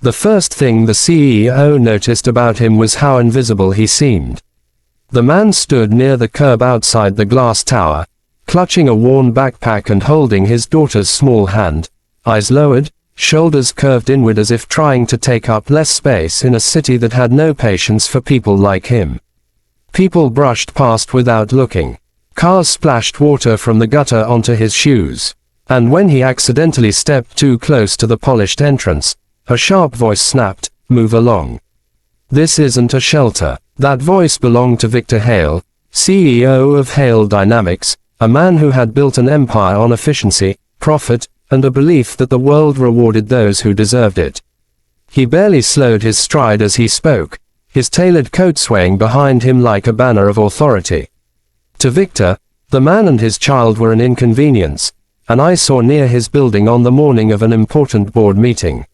The first thing the CEO noticed about him was how invisible he seemed. The man stood near the curb outside the glass tower, clutching a worn backpack and holding his daughter's small hand, eyes lowered, shoulders curved inward as if trying to take up less space in a city that had no patience for people like him. People brushed past without looking. Cars splashed water from the gutter onto his shoes. And when he accidentally stepped too close to the polished entrance, a sharp voice snapped, "Move along. This isn't a shelter." That voice belonged to Victor Hale, CEO of Hale Dynamics, a man who had built an empire on efficiency, profit, and a belief that the world rewarded those who deserved it. He barely slowed his stride as he spoke, his tailored coat swaying behind him like a banner of authority. To Victor, the man and his child were an inconvenience, an eyesore near his building on the morning of an important board meeting.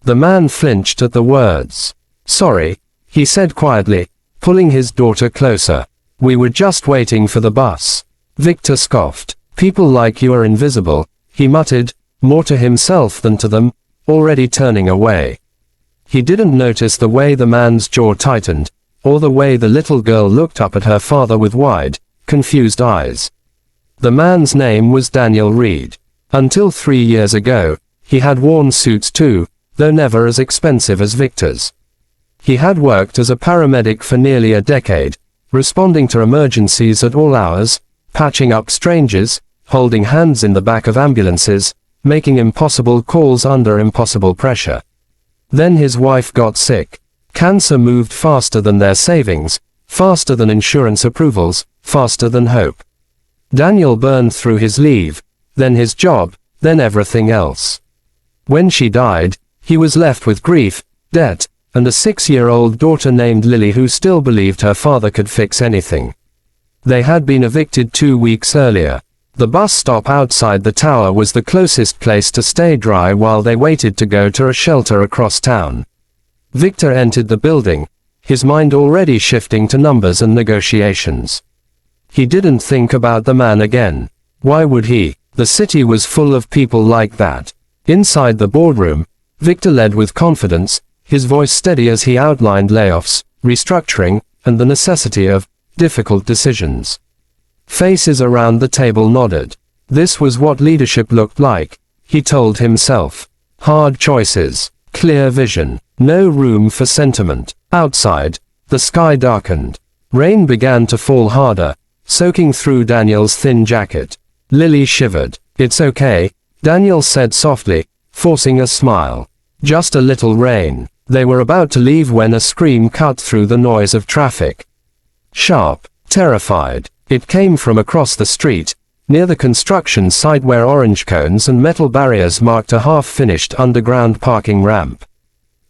The man flinched at the words. "Sorry," he said quietly, pulling his daughter closer. "We were just waiting for the bus." Victor scoffed. "People like you are invisible," he muttered, more to himself than to them, already turning away. He didn't notice the way the man's jaw tightened, or the way the little girl looked up at her father with wide, confused eyes. The man's name was Daniel Reed. Until 3 years ago, he had worn suits too, though never as expensive as Victor's. He had worked as a paramedic for nearly a decade, responding to emergencies at all hours, patching up strangers, holding hands in the back of ambulances, making impossible calls under impossible pressure. Then his wife got sick. Cancer moved faster than their savings, faster than insurance approvals, faster than hope. Daniel burned through his leave, then his job, then everything else. When she died, he was left with grief, debt, and a 6-year-old daughter named Lily who still believed her father could fix anything. They had been evicted 2 weeks earlier. The bus stop outside the tower was the closest place to stay dry while they waited to go to a shelter across town. Victor entered the building, his mind already shifting to numbers and negotiations. He didn't think about the man again. Why would he? The city was full of people like that. Inside the boardroom, Victor led with confidence, his voice steady as he outlined layoffs, restructuring, and the necessity of difficult decisions. Faces around the table nodded. This was what leadership looked like, he told himself. Hard choices, clear vision, no room for sentiment. Outside, the sky darkened. Rain began to fall harder, soaking through Daniel's thin jacket. Lily shivered. "It's okay," Daniel said softly, forcing a smile. "Just a little rain." They were about to leave when a scream cut through the noise of traffic. Sharp, terrified. It came from across the street, near the construction site where orange cones and metal barriers marked a half-finished underground parking ramp.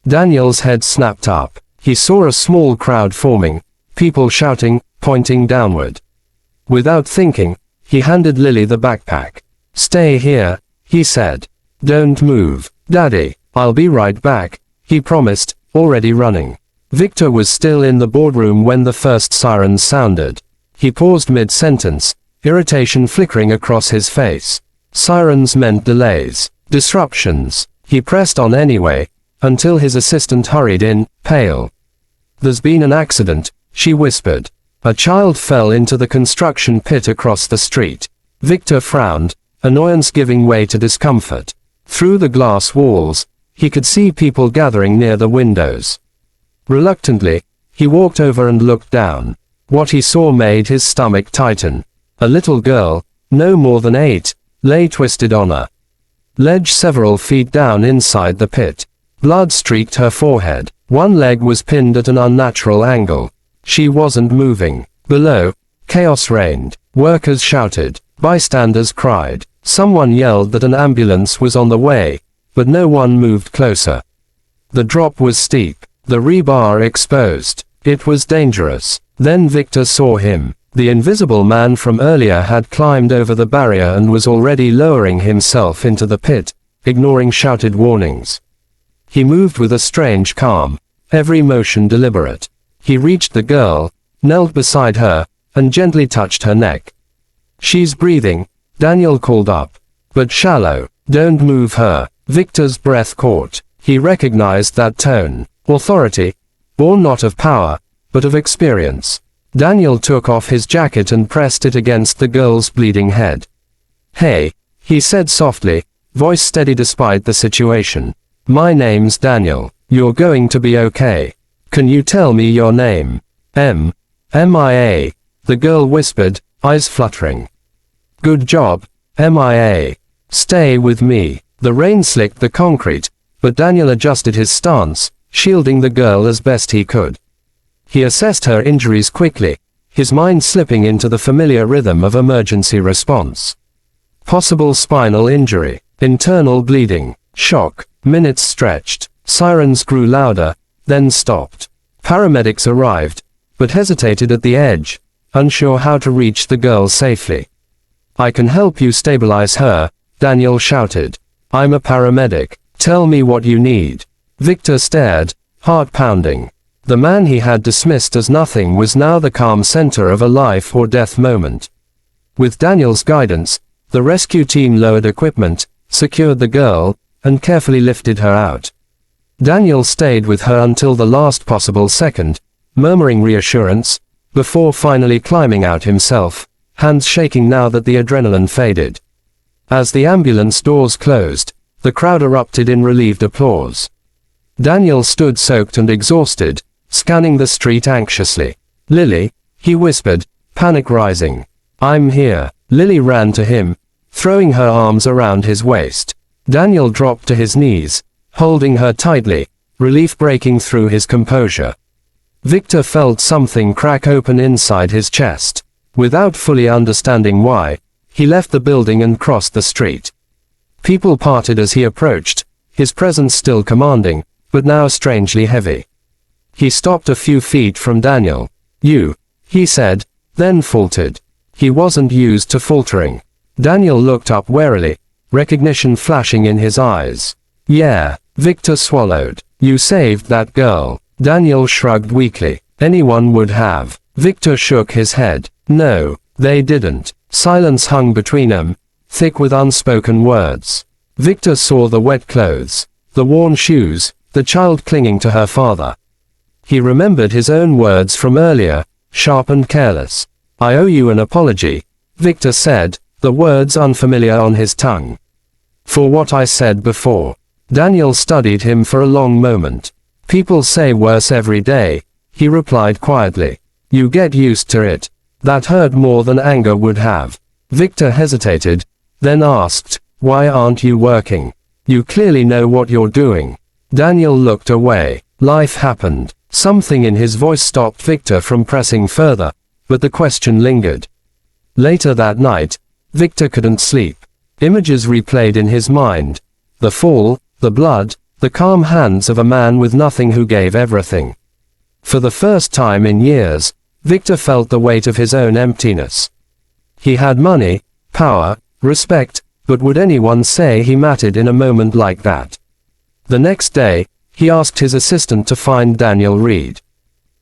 Daniel's head snapped up. He saw a small crowd forming, people shouting, pointing downward. Without thinking, he handed Lily the backpack. "Stay here," he said. "Don't move, Daddy. I'll be right back," he promised, already running. Victor was still in the boardroom when the first sirens sounded. He paused mid-sentence, irritation flickering across his face. Sirens meant delays, disruptions. He pressed on anyway, until his assistant hurried in, pale. "There's been an accident," she whispered. A child fell into the construction pit across the street. Victor frowned, annoyance giving way to discomfort. Through the glass walls, he could see people gathering near the windows. Reluctantly, he walked over and looked down. What he saw made his stomach tighten. A little girl, no more than 8, lay twisted on a ledge several feet down inside the pit. Blood streaked her forehead. One leg was pinned at an unnatural angle. She wasn't moving. Below, chaos reigned. Workers shouted. Bystanders cried. Someone yelled that an ambulance was on the way, but no one moved closer. The drop was steep. The rebar exposed. It was dangerous. Then Victor saw him. The invisible man from earlier had climbed over the barrier and was already lowering himself into the pit, ignoring shouted warnings. He moved with a strange calm, every motion deliberate. He reached the girl, knelt beside her, and gently touched her neck. "She's breathing," Daniel called up. "But shallow. Don't move her." Victor's breath caught. He recognized that tone. Authority, born not of power, but of experience. Daniel took off his jacket and pressed it against the girl's bleeding head. "Hey," he said softly, voice steady despite the situation. "My name's Daniel. You're going to be okay. Can you tell me your name?" "MIA," the girl whispered, eyes fluttering. "Good job, MIA. Stay with me." The rain slicked the concrete, but Daniel adjusted his stance, shielding the girl as best he could. He assessed her injuries quickly, his mind slipping into the familiar rhythm of emergency response. Possible spinal injury, internal bleeding, shock. Minutes stretched, sirens grew louder, then stopped. Paramedics arrived, but hesitated at the edge, unsure how to reach the girl safely. "I can help you stabilize her," Daniel shouted. "I'm a paramedic. Tell me what you need." Victor stared, heart pounding. The man he had dismissed as nothing was now the calm center of a life or death moment. With Daniel's guidance, the rescue team lowered equipment, secured the girl, and carefully lifted her out. Daniel stayed with her until the last possible second, murmuring reassurance, before finally climbing out himself, hands shaking now that the adrenaline faded. As the ambulance doors closed, the crowd erupted in relieved applause. Daniel stood soaked and exhausted, scanning the street anxiously. "Lily," he whispered, panic rising. "I'm here." Lily ran to him, throwing her arms around his waist. Daniel dropped to his knees, holding her tightly, relief breaking through his composure. Victor felt something crack open inside his chest. Without fully understanding why, he left the building and crossed the street. People parted as he approached, his presence still commanding, but now strangely heavy. He stopped a few feet from Daniel. "You," he said, then faltered. He wasn't used to faltering. Daniel looked up warily, recognition flashing in his eyes. "Yeah," Victor swallowed. "You saved that girl." Daniel shrugged weakly. "Anyone would have." Victor shook his head. "No, they didn't." Silence hung between them, thick with unspoken words. Victor saw the wet clothes, the worn shoes, the child clinging to her father. He remembered his own words from earlier, sharp and careless. "I owe you an apology," Victor said, the words unfamiliar on his tongue. "For what I said before." Daniel studied him for a long moment. "People say worse every day," he replied quietly. "You get used to it." That hurt more than anger would have. Victor hesitated, then asked, "Why aren't you working? You clearly know what you're doing." Daniel looked away. Life happened. Something in his voice stopped Victor from pressing further, but the question lingered. Later that night, Victor couldn't sleep. Images replayed in his mind. The fall, the blood, the calm hands of a man with nothing who gave everything. For the first time in years, Victor felt the weight of his own emptiness. He had money, power, respect, but would anyone say he mattered in a moment like that? The next day, he asked his assistant to find Daniel Reed.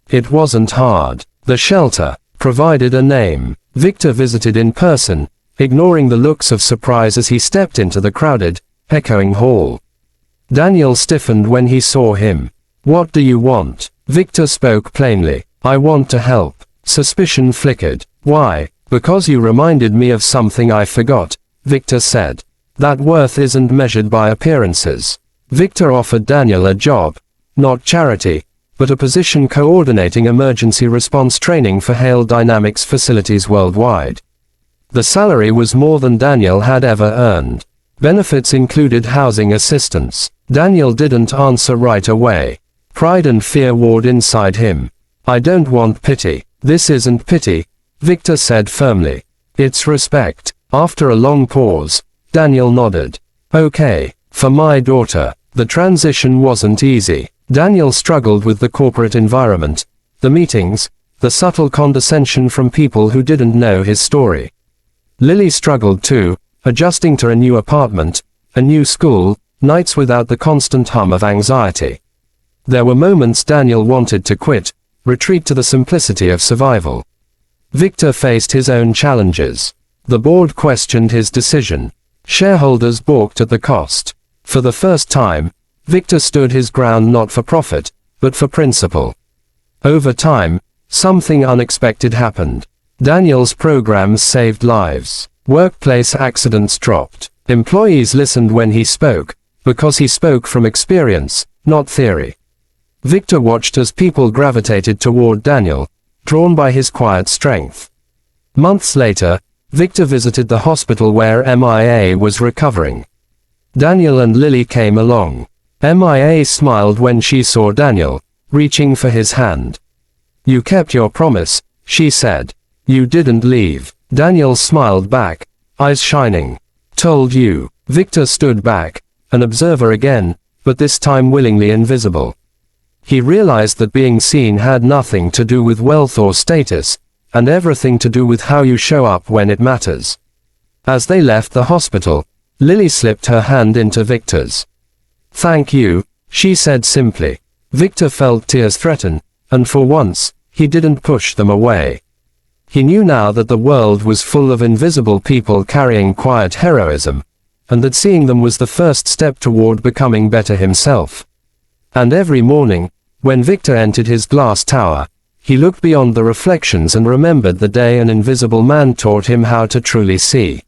It wasn't hard. The shelter provided a name. Victor visited in person, ignoring the looks of surprise as he stepped into the crowded, echoing hall. Daniel stiffened when he saw him. "What do you want?" Victor spoke plainly. "I want to help." Suspicion flickered. "Why?" "Because you reminded me of something I forgot," Victor said. "That worth isn't measured by appearances." Victor offered Daniel a job, not charity, but a position coordinating emergency response training for Hail Dynamics facilities worldwide. The salary was more than Daniel had ever earned. Benefits included housing assistance. Daniel didn't answer right away. Pride and fear warred inside him. "I don't want pity." "This isn't pity," Victor said firmly. "It's respect." After a long pause, Daniel nodded. "Okay, for my daughter." The transition wasn't easy. Daniel struggled with the corporate environment, the meetings, the subtle condescension from people who didn't know his story. Lily struggled too, adjusting to a new apartment, a new school, nights without the constant hum of anxiety. There were moments Daniel wanted to quit, retreat to the simplicity of survival. Victor faced his own challenges. The board questioned his decision. Shareholders balked at the cost. For the first time, Victor stood his ground not for profit, but for principle. Over time, something unexpected happened. Daniel's programs saved lives. Workplace accidents dropped. Employees listened when he spoke, because he spoke from experience, not theory. Victor watched as people gravitated toward Daniel, drawn by his quiet strength. Months later, Victor visited the hospital where MIA was recovering. Daniel and Lily came along. MIA smiled when she saw Daniel, reaching for his hand. "You kept your promise," she said. "You didn't leave." Daniel smiled back, eyes shining. "Told you." Victor stood back, an observer again, but this time willingly invisible. He realized that being seen had nothing to do with wealth or status, and everything to do with how you show up when it matters. As they left the hospital, Lily slipped her hand into Victor's. "Thank you," she said simply. Victor felt tears threaten, and for once, he didn't push them away. He knew now that the world was full of invisible people carrying quiet heroism, and that seeing them was the first step toward becoming better himself. And every morning, when Victor entered his glass tower, he looked beyond the reflections and remembered the day an invisible man taught him how to truly see.